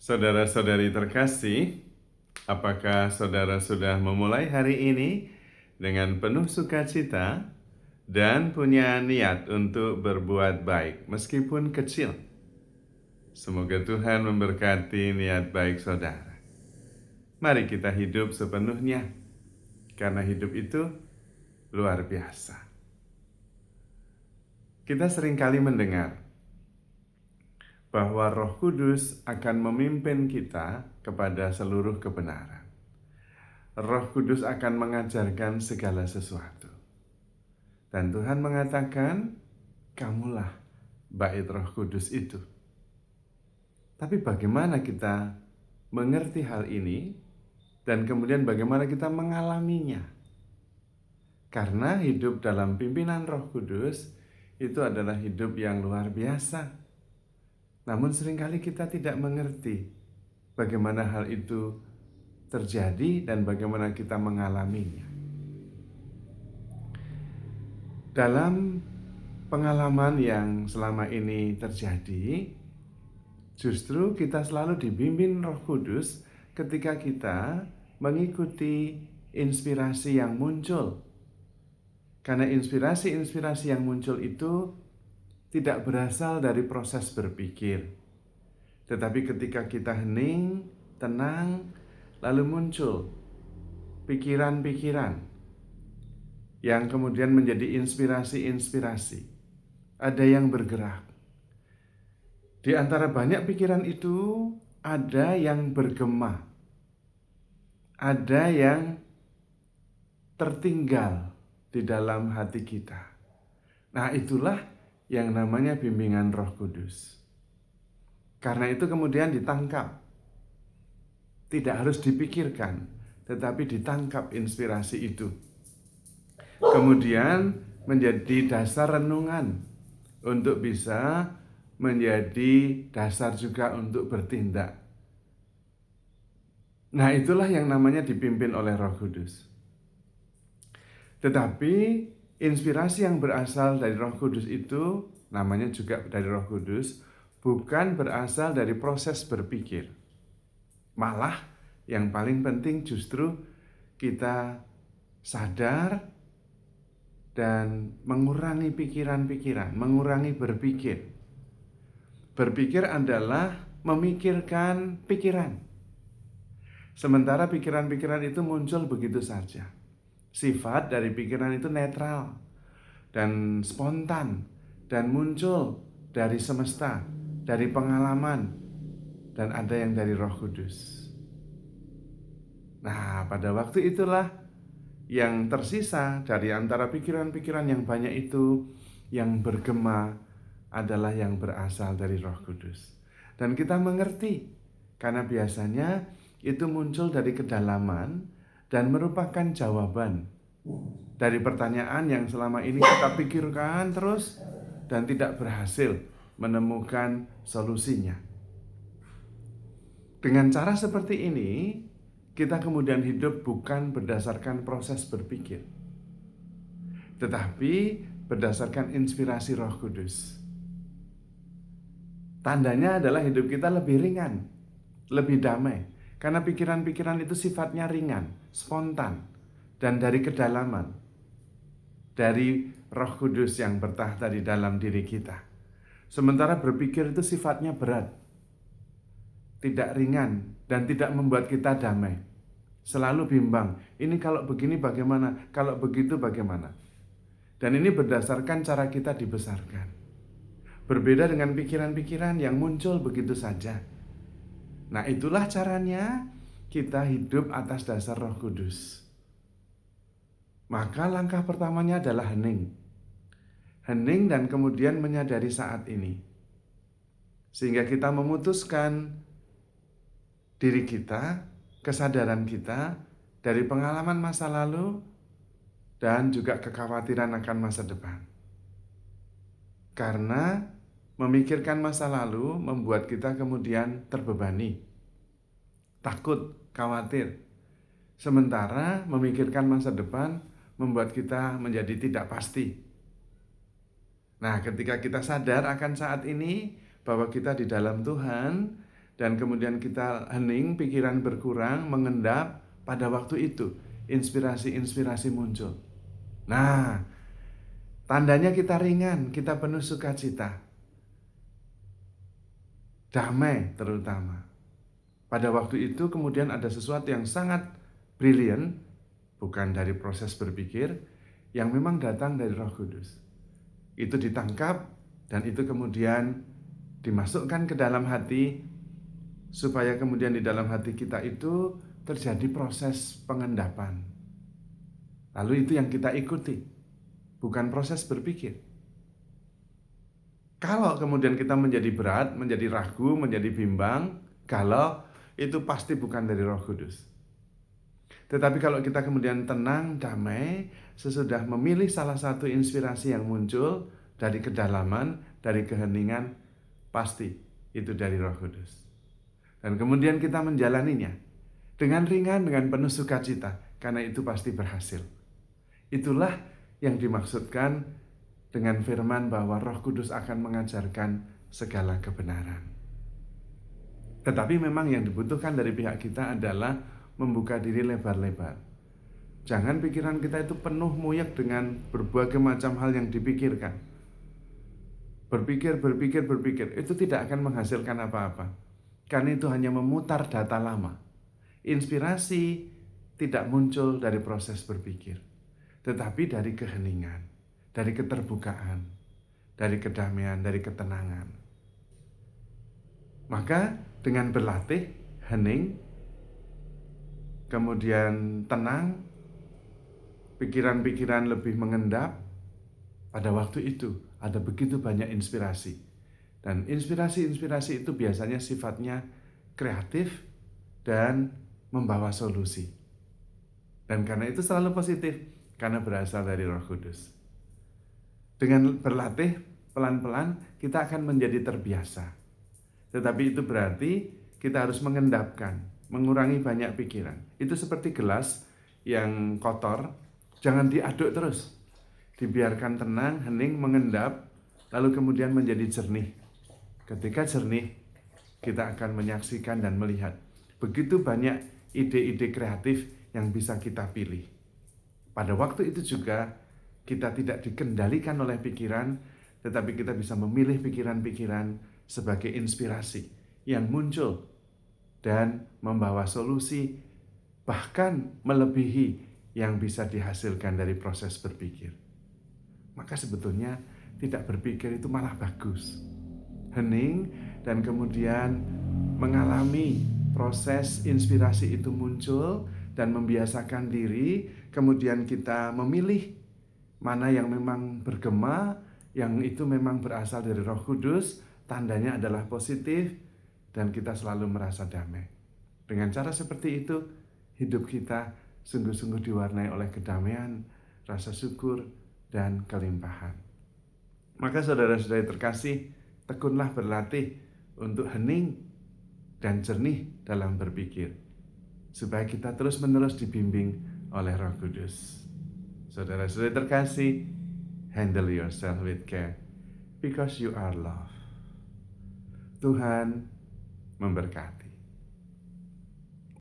Saudara-saudari terkasih, apakah saudara sudah memulai hari ini dengan penuh sukacita dan punya niat untuk berbuat baik meskipun kecil? Semoga Tuhan memberkati niat baik saudara. Mari kita hidup sepenuhnya, karena hidup itu luar biasa. Kita seringkali mendengar bahwa Roh Kudus akan memimpin kita kepada seluruh kebenaran. Roh Kudus akan mengajarkan segala sesuatu. Dan Tuhan mengatakan, kamulah bait Roh Kudus itu. Tapi bagaimana kita mengerti hal ini dan kemudian bagaimana kita mengalaminya? Karena hidup dalam pimpinan Roh Kudus itu adalah hidup yang luar biasa. Namun seringkali kita tidak mengerti bagaimana hal itu terjadi dan bagaimana kita mengalaminya. Dalam pengalaman yang selama ini terjadi, justru kita selalu dibimbing Roh Kudus ketika kita mengikuti inspirasi yang muncul. Karena inspirasi-inspirasi yang muncul itu tidak berasal dari proses berpikir. Tetapi ketika kita hening, tenang, lalu muncul pikiran-pikiran yang kemudian menjadi inspirasi-inspirasi. Ada yang bergerak. Di antara banyak pikiran itu, ada yang bergema. Ada yang tertinggal di dalam hati kita. Nah, itulah yang namanya bimbingan Roh Kudus. Karena itu kemudian ditangkap. Tidak harus dipikirkan, tetapi ditangkap inspirasi itu. Kemudian menjadi dasar renungan untuk bisa menjadi dasar juga untuk bertindak. Nah, itulah yang namanya dipimpin oleh Roh Kudus. Tetapi inspirasi yang berasal dari Roh Kudus itu, namanya juga dari Roh Kudus, bukan berasal dari proses berpikir. Malah yang paling penting justru kita sadar dan mengurangi pikiran-pikiran, mengurangi berpikir. Berpikir adalah memikirkan pikiran. Sementara pikiran-pikiran itu muncul begitu saja. Sifat dari pikiran itu netral dan spontan dan muncul dari semesta, dari pengalaman, dan ada yang dari Roh Kudus. Nah, pada waktu itulah yang tersisa dari antara pikiran-pikiran yang banyak itu, yang bergema adalah yang berasal dari Roh Kudus. Dan kita mengerti, karena biasanya itu muncul dari kedalaman dan merupakan jawaban dari pertanyaan yang selama ini kita pikirkan terus dan tidak berhasil menemukan solusinya. Dengan cara seperti ini, kita kemudian hidup bukan berdasarkan proses berpikir, tetapi berdasarkan inspirasi Roh Kudus. Tandanya adalah hidup kita lebih ringan, lebih damai, karena pikiran-pikiran itu sifatnya ringan, spontan, dan dari kedalaman, dari Roh Kudus yang bertahta di dalam diri kita. Sementara berpikir itu sifatnya berat, tidak ringan, dan tidak membuat kita damai. Selalu bimbang, ini kalau begini bagaimana, kalau begitu bagaimana. Dan ini berdasarkan cara kita dibesarkan. Berbeda dengan pikiran-pikiran yang muncul begitu saja. Nah, itulah caranya kita hidup atas dasar Roh Kudus. Maka langkah pertamanya adalah hening. Hening dan kemudian menyadari saat ini. Sehingga kita memutuskan diri kita, kesadaran kita dari pengalaman masa lalu dan juga kekhawatiran akan masa depan. Karena memikirkan masa lalu membuat kita kemudian terbebani, takut, khawatir. Sementara memikirkan masa depan membuat kita menjadi tidak pasti. Nah, ketika kita sadar akan saat ini bahwa kita di dalam Tuhan dan kemudian kita hening, pikiran berkurang, mengendap, pada waktu itu inspirasi-inspirasi muncul. Nah, tandanya kita ringan, kita penuh sukacita, damai terutama. Pada waktu itu kemudian ada sesuatu yang sangat brilian, bukan dari proses berpikir, yang memang datang dari Roh Kudus. Itu ditangkap dan itu kemudian dimasukkan ke dalam hati, supaya kemudian di dalam hati kita itu terjadi proses pengendapan. Lalu itu yang kita ikuti, bukan proses berpikir. Kalau kemudian kita menjadi berat, menjadi ragu, menjadi bimbang, galau, itu pasti bukan dari Roh Kudus. Tetapi kalau kita kemudian tenang, damai, sesudah memilih salah satu inspirasi yang muncul dari kedalaman, dari keheningan, pasti itu dari Roh Kudus. Dan kemudian kita menjalaninya dengan ringan, dengan penuh sukacita, karena itu pasti berhasil. Itulah yang dimaksudkan dengan firman bahwa Roh Kudus akan mengajarkan segala kebenaran. Tetapi memang yang dibutuhkan dari pihak kita adalah membuka diri lebar-lebar. Jangan pikiran kita itu penuh muyek dengan berbagai macam hal yang dipikirkan. Berpikir, itu tidak akan menghasilkan apa-apa. Karena itu hanya memutar data lama. Inspirasi tidak muncul dari proses berpikir, tetapi dari keheningan, dari keterbukaan, dari kedamaian, dari ketenangan. Maka dengan berlatih, hening, kemudian tenang, pikiran-pikiran lebih mengendap, pada waktu itu ada begitu banyak inspirasi. Dan inspirasi-inspirasi itu biasanya sifatnya kreatif dan membawa solusi. Dan karena itu selalu positif, karena berasal dari Roh Kudus. Dengan berlatih, pelan-pelan kita akan menjadi terbiasa. Tetapi itu berarti kita harus mengendapkan, mengurangi banyak pikiran. Itu seperti gelas yang kotor, jangan diaduk terus. Dibiarkan tenang, hening, mengendap, lalu kemudian menjadi jernih. Ketika jernih, kita akan menyaksikan dan melihat begitu banyak ide-ide kreatif yang bisa kita pilih. Pada waktu itu juga kita tidak dikendalikan oleh pikiran, tetapi kita bisa memilih pikiran-pikiran sebagai inspirasi yang muncul dan membawa solusi, bahkan melebihi yang bisa dihasilkan dari proses berpikir. Maka sebetulnya tidak berpikir itu malah bagus. Hening dan kemudian mengalami proses inspirasi itu muncul dan membiasakan diri, kemudian kita memilih mana yang memang bergema, yang itu memang berasal dari Roh Kudus, tandanya adalah positif, dan kita selalu merasa damai. Dengan cara seperti itu, hidup kita sungguh-sungguh diwarnai oleh kedamaian, rasa syukur, dan kelimpahan. Maka saudara-saudari terkasih, tekunlah berlatih untuk hening dan jernih dalam berpikir, supaya kita terus-menerus dibimbing oleh Roh Kudus. Saudara-saudari terkasih, handle yourself with care, because you are love. Tuhan memberkati.